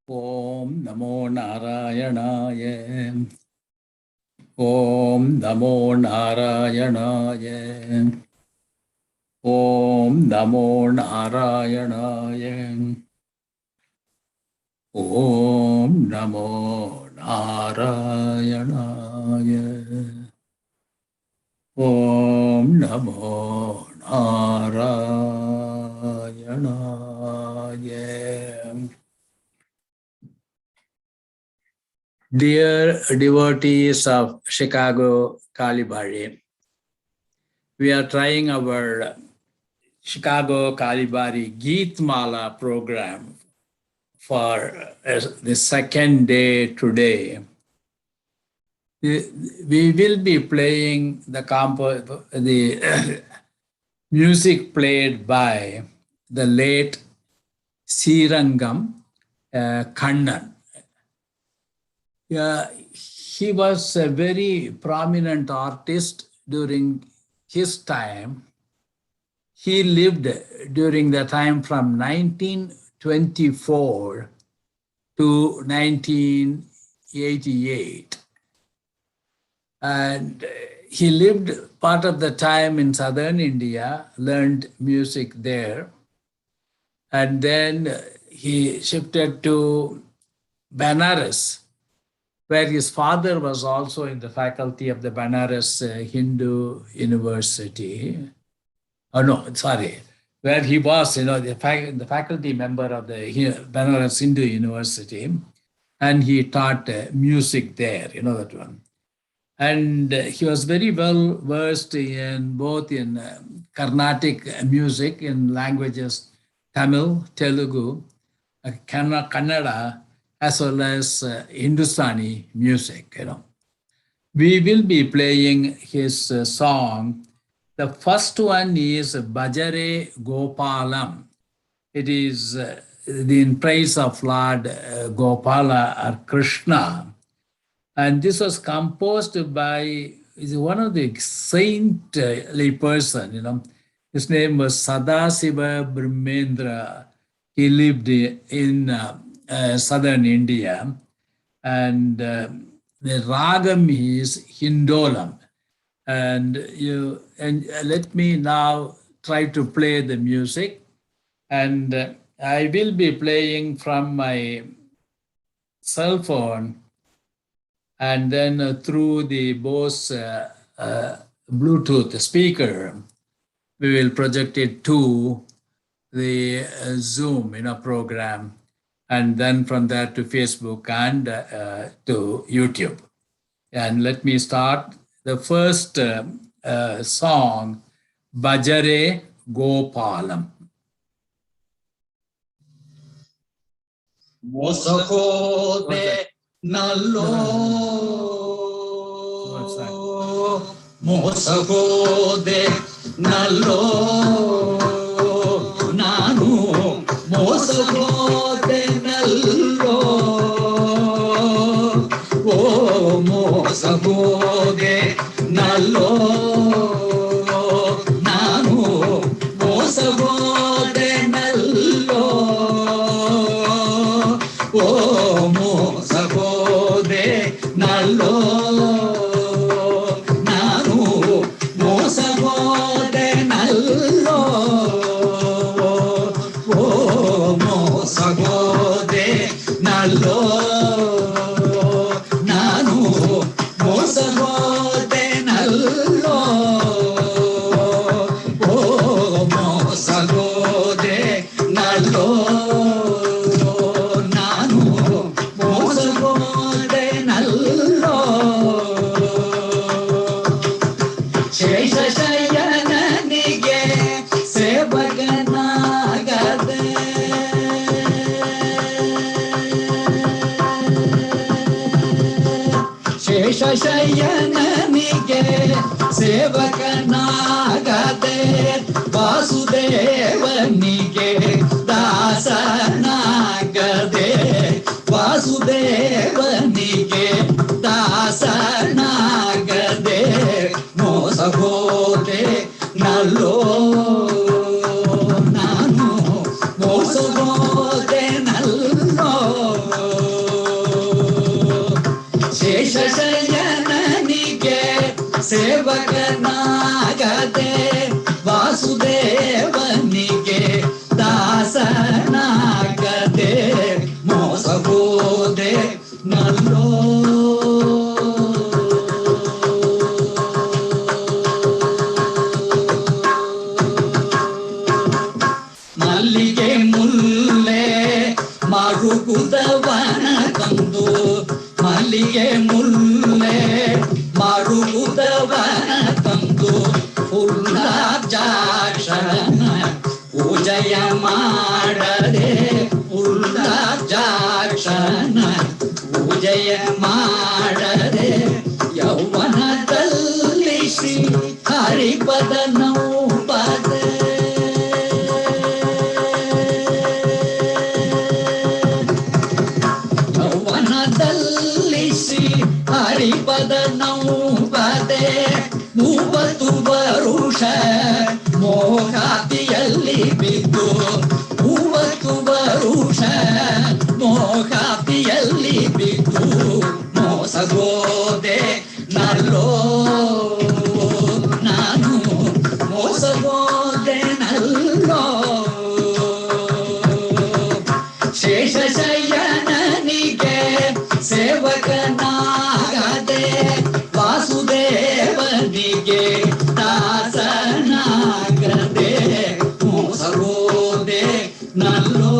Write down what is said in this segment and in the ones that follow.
Om Namo Narayanaaya. Om Namo Narayanaaya. Om Namo Narayanaaya. Om Namo Narayanaaya. Om Namo Narayanaaya. Dear devotees of Chicago Kali Bari, we are trying our Chicago Kali Bari Geetmala program for the second day today. We will be playing the music played by the late Srirangam Kannan. He was a very prominent artist during his time. He lived during the time from 1924 to 1988. And he lived part of the time in southern India, learned music there. And then he shifted to Benares, where his father was also in the faculty of the Benares Hindu University. Where he was, the faculty member of the Benares Hindu University, and he taught music there, that one. And he was very well versed in both in Carnatic music in languages Tamil, Telugu, Kannada, as well as Hindustani music. We will be playing his song. The first one is Bhajare Gopalam. It is in praise of Lord Gopala or Krishna. And this was composed by one of the saintly person, His name was Sadasiva Brahmendra. He lived in southern India, and the ragam is Hindolam. And let me now try to play the music, and I will be playing from my cell phone, and then through the Bose Bluetooth speaker, we will project it to the Zoom program, and then from there to Facebook and to YouTube. And let me start the first song, Bhajare Gopalam. Mosakode nallo, Mosakode nallo, Nanu Mosakode nallo, Oh Mosakode nallo, Nanu Mosakode nallo, Oh Mosakode nallo, Nanu Mosakode nallo, Oh Mosakode nallo, Nanu Mosakode nallo, Oh Mosakode nallo, Nanu Mosakode nallo, Sheshayananige Sevaganagade, Sheshayananige Sevaganagade, Vasudevanige Dasanagade, Vasudevanige Dasanagade, Mosakode nallo, Nanu Mosakode nallo, ಶೇಷಶಯನನಿಗೆ ಸೇವಕನಾಗದೆ ವಾಸುದೇವನಿಗೆ ದಾಸನಾಗದೆ ಮೋಸ ಹೋದೆ ನಲ್ಲೋ. ಮಲ್ಲಿಗೆ ಮುಲ್ಲೆ ಮರುಗುದವನ ತಂದು ಮಲ್ಲಿಗೆ ಮುಲ್ಲೆ ಮರುಗುದವನ ತಂದು ಉಲ್ಲಾಜಾಕ್ಷರನ ಪೂಜೆಯ ಮಾಡದೆ ಉಲ್ಲಾಜಾಕ್ಷರನ ಪೂಜೆಯ ಮಾಡದೆ ಯೌವನದಲ್ಲಿ ಶ್ರೀ ಹರಿಪದ ನೌಪದೆ ಹರಿಪದ ನೌಪದೆ 30 ವರುಷ ಮೋಹಾತಿಯಲ್ಲಿ ಬಿದ್ದು 30 ವರುಷ ಮೋಹಾತಿಯಲ್ಲಿ ಬಿದ್ದು ಮೋಸಗೋದೆ ನಲ್ಲೋ ನಾನು ಮೋಸಗೋದೆ ನಲ್ಲೋ. ಶೇಷಶಯನನಿಗೆ ಸೇವಕನಾಗದೆ ವಾಸುದೇವನಿಗೆ ದಾಸನಾಗದೆ ಮೋಸಗೋದೆ ನಲ್ಲೋ.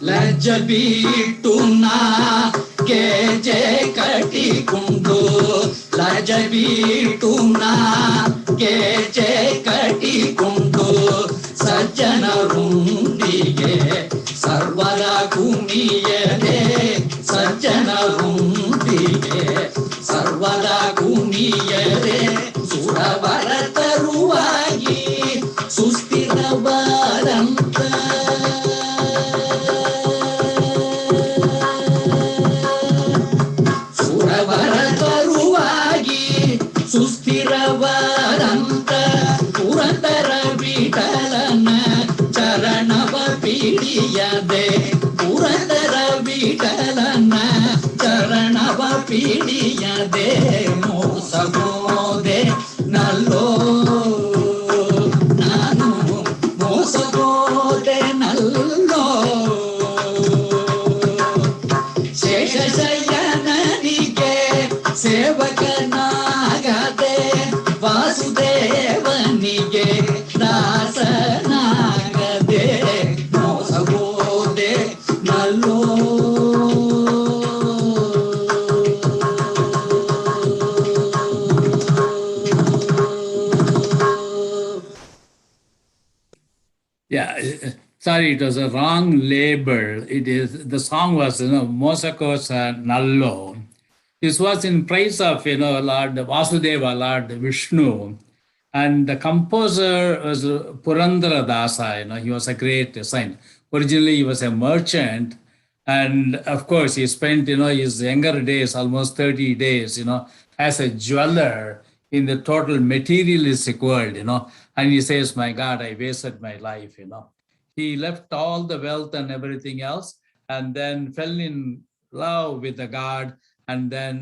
ಲಜ್ಜ ಬಿಟ್ಟು ನಾ ಗೆಜೆ ಕಟ್ಟಿಕೊಂಡು ಲಜ್ಜ ಬಿಟ್ಟು ನಾ ಗೆಜೆ ಕಟ್ಟಿಕೊಂಡು ಸಜ್ಜನರೊಂದಿಗೆ ಸರ್ವರ ಕುಣಿಯದೆ ಸಜ್ಜನರೊಂದಿಗೆ ಸರ್ವರ ಕುಣಿಯದೆ ಸುರವರ ತರುವಾಗಿ ಸುಸ್ಥಿರವಾದಂತ ಸುರವರ ತರುವಾಗಿ ಸುಸ್ಥಿರವಾದಂತ ಪುರಂದರ ವಿಠಲನ ಚರಣವ ಪೀಡಿಯದೆ ಪುರಂದರ ವಿಠಲನ ಚರಣವ ಪೀಡಿಯದೆ ಮೋಸಗೋದೆ ನಲ್ಲೋ ನಾನು ಮೋಸಗೋದೆ ನಲ್ಲೋ. ಶೇಷಶಯನನಿಗೆ ಸೇವಕನಾಗದೆ ವಾಸುದೇವನಿಗೆ ದಾಸನಾಗದೆ ಮೋಸಗೋದೆ ನಲ್ಲೋ. Yeah, sorry, it was a wrong label. It is the song was Mosakosa Nallo. This was in praise of Lord Vasudeva, Lord Vishnu, and the composer was Purandara Dasa. He was a great saint. Originally, he was a merchant, and of course, he spent his younger days, almost 30 days, as a jeweler in the total materialistic world. And he says, "My God, I wasted my life." He left all the wealth and everything else, and then fell in love with the God. And then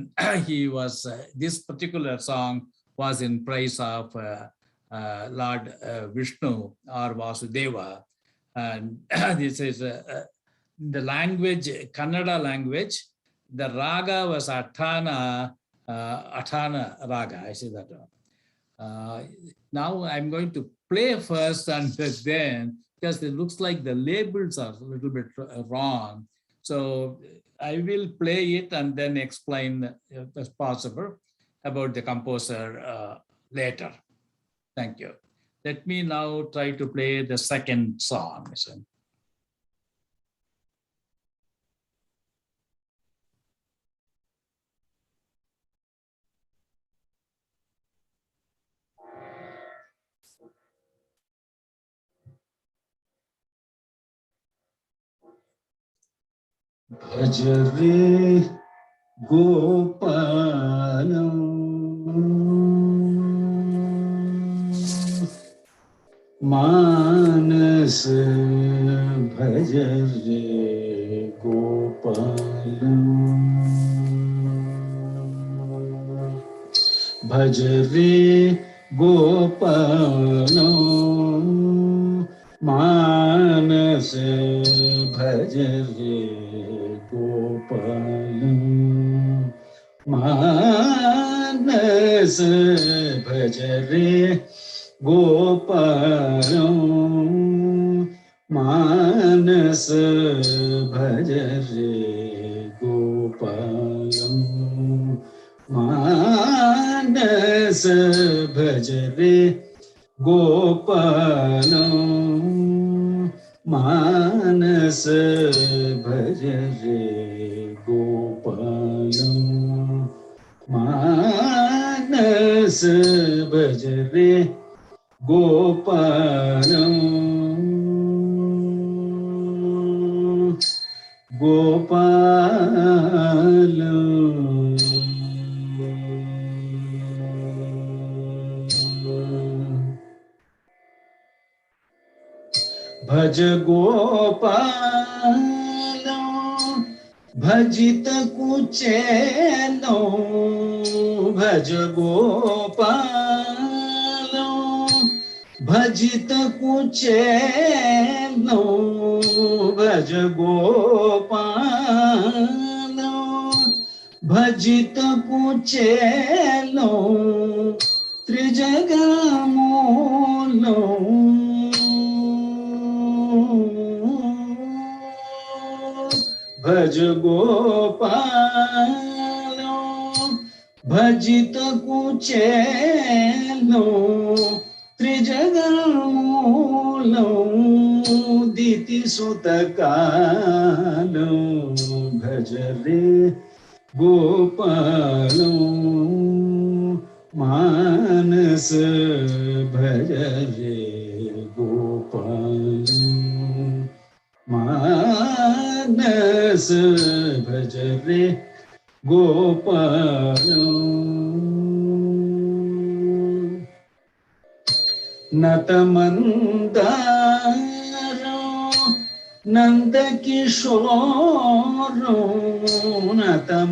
he was, this particular song was in praise of Lord Vishnu or Vasudeva. And this is the language, Kannada language, the raga was Atana raga. I say that. Now I'm going to play first and then, because it looks like the labels are a little bit wrong. So I will play it and then explain as possible about the composer later. Thank you. Let me now try to play the second song. Bhajare Gopalam मानस भज रे गोपाल भज रे गोपाल मानस भज रे गोपाल मानस भज रे गोपाल मानस भज रे गोपाल मानस भज रे गोपाल मानस भज रे गोपाल मानस भज रे गोपाल गोपाल भज गोपाल भजित कुचेलो भज गोपाल भजित कुचेलो भज गोपाल भजित कुचेलो त्रिजगमूलो भज गोपाल भजित कुचेलो त्रिजगमूलो दीति सुतकालो भज रे गोपाल मानस भज रे गोपाल मानस भज रे गोपाल नतमन्दारो नंद किशोरो नतमन्दारो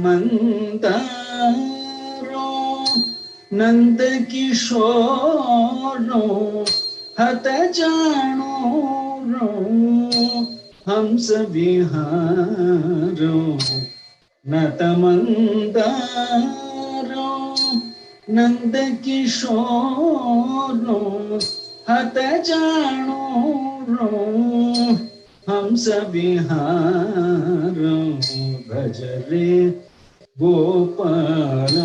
नंद किशोरो हत जानो हंस विहारो नतमन्दारो नंद किशोरो हत जानो हंस विहारो भज रे गोपाल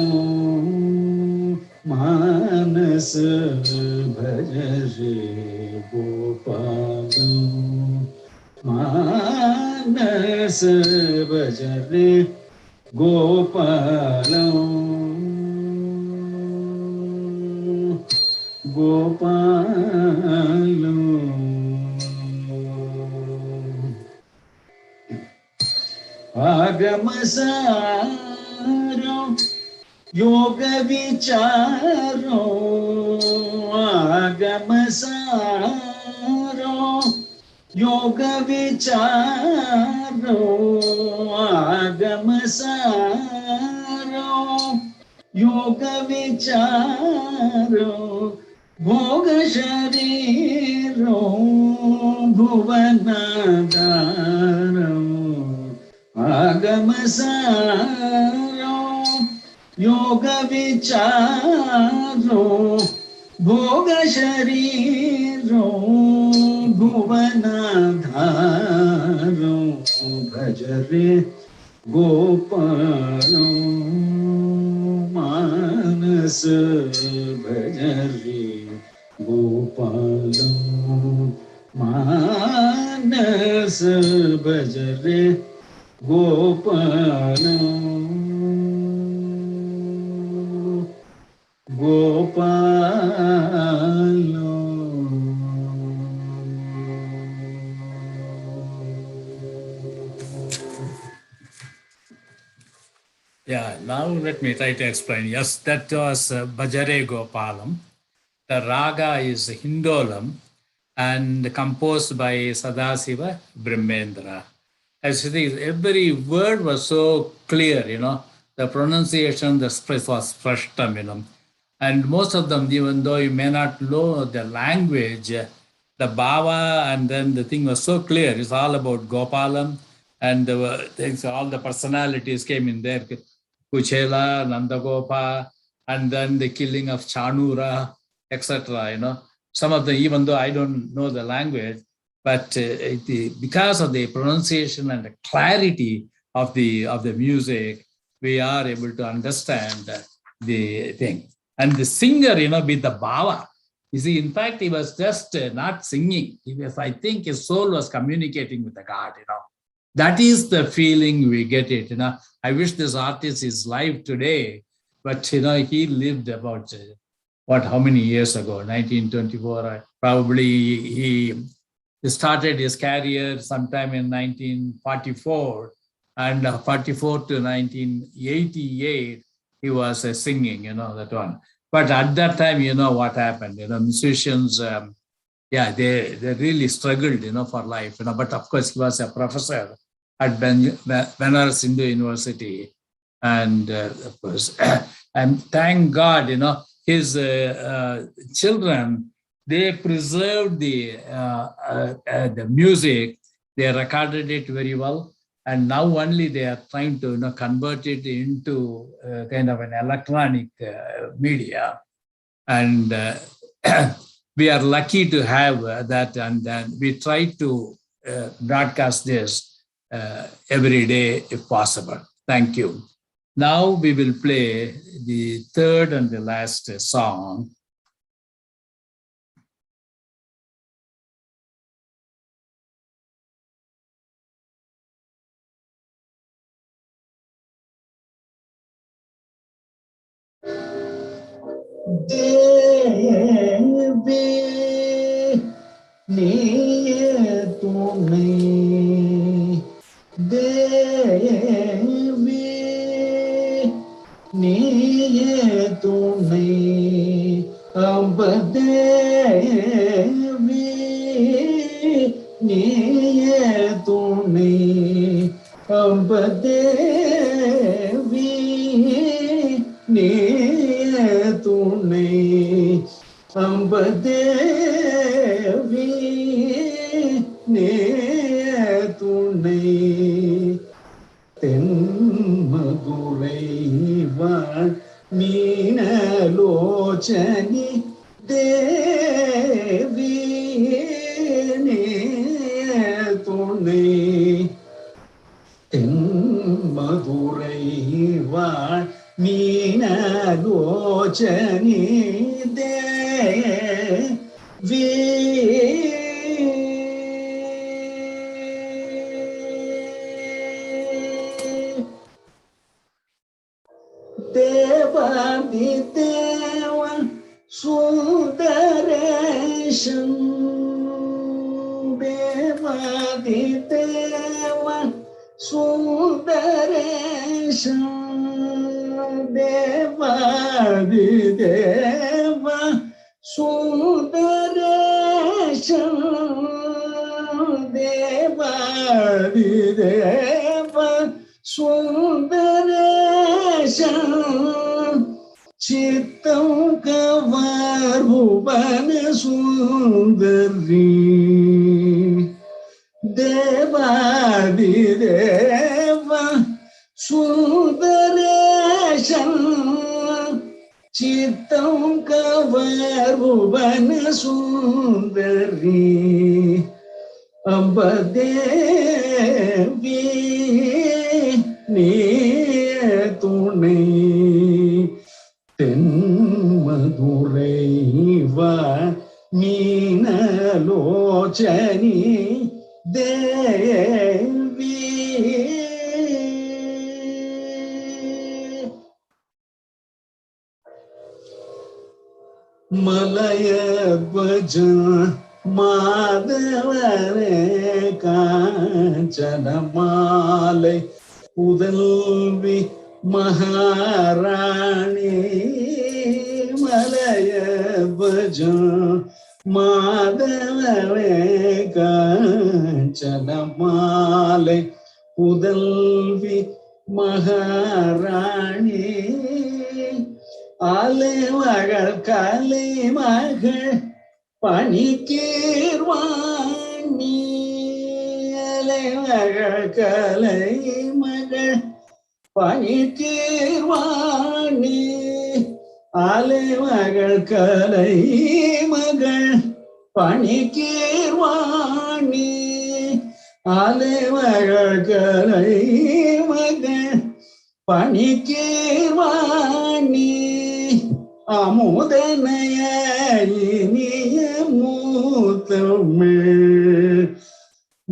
मानस भज रे गोपाल मानस भज रे गोपाल गोपाल आगम सारो योग विचारो आगम सारो योग विचारो आगम सारो योग विचारो भोग शरीरो भुवनाधारो आगम सारो योग विचारो भोग शरीरो भुवनाधारो भज रे गोपाल मानस भज रे गोपाल मानस भज रे Gopal Gopal Yeah, now let me try to explain. Yes, that was Bhajare Gopalam. The raga is Hindolam, and composed by Sadasiva Brahmendra. As you see, every word was so clear, the pronunciation, the express was sprashtam, and most of them, even though you may not know the language, the bhava and then the thing was so clear. It's all about Gopalam, and things, all the personalities came in there, Kuchela, Nandagopa, and then the killing of Chanura, etc. Some of them, even though I don't know the language, but because of the pronunciation and the clarity of the music, we are able to understand the thing. And the singer, with the bhava, you see, in fact, he was just not singing. I think his soul was communicating with the God, That is the feeling we get it, I wish this artist is live today, but, he lived about, how many years ago? 1924. Probably he started his career sometime in 1944, and 44 to 1988, he was singing, that one. But at that time, what happened, musicians, they really struggled, for life, but of course he was a professor at Banaras Hindu University. And of course, and thank God, his children, they preserved the music, they recorded it very well, and now only they are trying to convert it into kind of an electronic media. And we are lucky to have that, and we try to broadcast this every day if possible. Thank you. Now we will play the third and the last song. Devi niye tumne, Devi niye tumne, Ab Devi niye tumne, Ab Devi niye tumne, Ab Devi niye tumne, தென்மதுரை வாழ் மீனலோச்சனி தேவி துணை, தென்மதுரை வாழ் மீனலோச்சனி தேவி தேவாதி தேவன் சுந்தரேஷன், தேவாதி தேவன் சுந்தரேஷன், தேவாதி தேவன் சுந்தரேஷன், தேவாதி தேவன் சுந்தரேஷன், சித்தம் cover புவன சுந்தரி, தேவாதி தேவன் சுந்தரேஷன், சித்தம் கவர் புவன சுந்தரி, அம்ப தேவி நீயே துணை, தென்மதுரை வாழ் மீனலோச்சனி தேவி. மலய பஜன் மாதவரே காஞ்சன மாலை உதல்வி மகாராணி, மலய பஜன் மாதவே காஞ்சன மாலை புதல்வி மகாராணி ஆலைமகள் கலை மகள் பணிக்கீர்வாணி அலைமகள் கலை மகள் பணிக்கீர்வாணி அலைமகள் கலை மகள் பணிக்கீர்வாணி அலைமகள் கலை மகள் பணிக்கீர்வாணி அமுதனய இனிய மூத்தமிழ்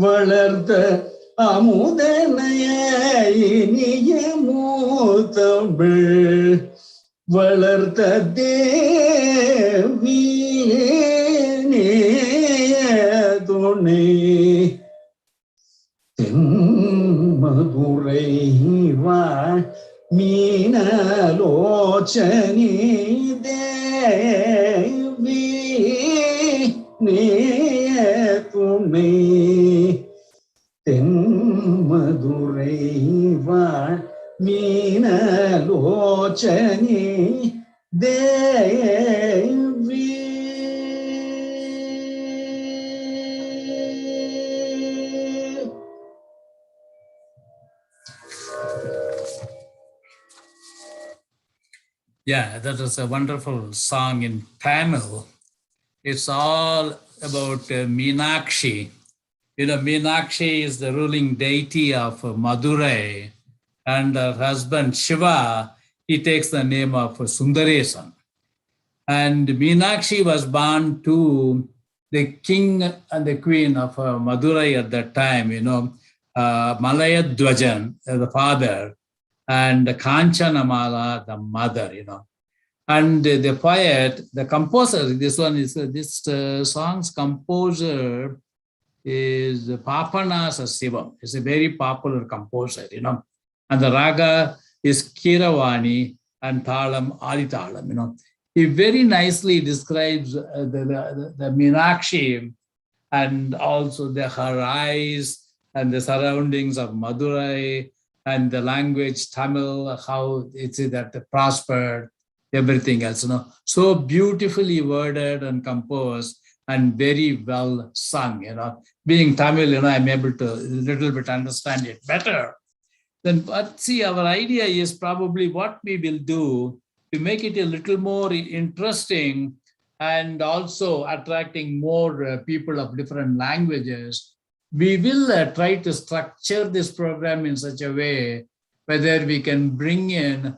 வளர்த்த அமுதனய இனிய மூத்தமிழ் வளர்த்த தேவி துணை தென்மதுரை வாழ் மீனலோச்சனி தேவி நேய துணை தென்மதுரை வாழ் மீனலோச்சனி தேவி. Yeah, that is a wonderful song in Tamil. It's all about Meenakshi. You know, Meenakshi is the ruling deity of Madurai, and her husband Shiva, he takes the name of Sundaresan. And Meenakshi was born to the king and the queen of Madurai at that time, you know, Malayadwajan, the father, and Kanchanamala, the mother, you know. And the poet, the composer, this song's composer is Papanasa Sivam. He's a very popular composer, you know. And the raga is Kiravani and Thalam, Adithalam, you know. He very nicely describes the Meenakshi and also her eyes and the surroundings of Madurai and the language Tamil, how it's that prospered, everything else, you know. So beautifully worded and composed and very well sung, you know. Being Tamil, you know, I'm able to a little bit understand it better. Then, but see, our idea is probably what we will do to make it a little more interesting and also attracting more people of different languages. We will try to structure this program in such a way whether we can bring in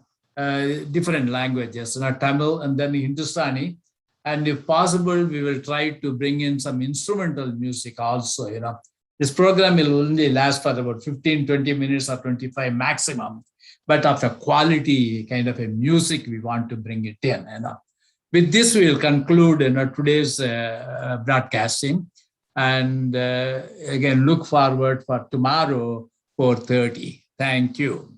different languages, you know, Tamil and then Hindustani. And if possible, we will try to bring in some instrumental music also, you know. This program will only last for about 15, 20 minutes or 25 maximum, but of a quality kind of a music we want to bring it in, you know. With this, we will conclude, you know, today's broadcasting. And again, look forward for tomorrow, 4:30. Thank you.